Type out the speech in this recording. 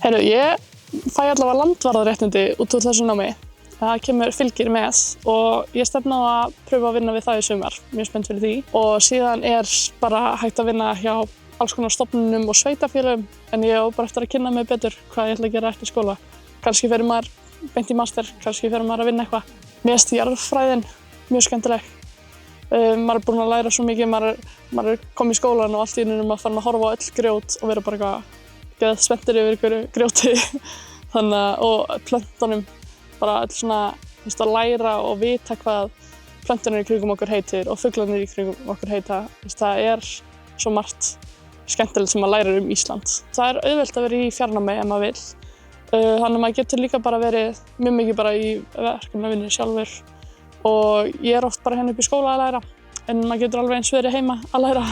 Heyrðu, ég fæ allavega landvarðarréttindi út úr þessu námi. Það fylgir með og ég stefni á að pröfa að vinna við það í sumar. Mjög spennt fyrir því. Og síðan bara hægt að vinna hjá alls konar stofnunum og sveitafélögum, en ég á bara eftir að kynna mig betur hvað ég ætla að gera eftir skóla. Kannski fer maður beint í master, kannski fer maður að vinna eitthvað. Mér finnst jarðfræðin mjög skemmtileg. Maður búinn að læra svo mikið, maður komið í skólan og allt í einu maður farin að horfa á öll grjót og vera bara eitthvað geðveikt spenntur yfir einhverju grjóti. Og plöntunum, bara öll svona að læra og vita hvað plöntunir í kringum okkur heitir og fuglarnir í kringum okkur heita. Það svo margt skemmtilegt sem maður lærir Ísland. Það auðvelt að vera í fjarnámi ef maður vill. Þannig að maður getur líka bara verið mjög mikið bara í verkefnavinnu sjálfur. Og ég oft bara hérna upp í skóla að læra, en maður getur alveg eins verið heima að læra.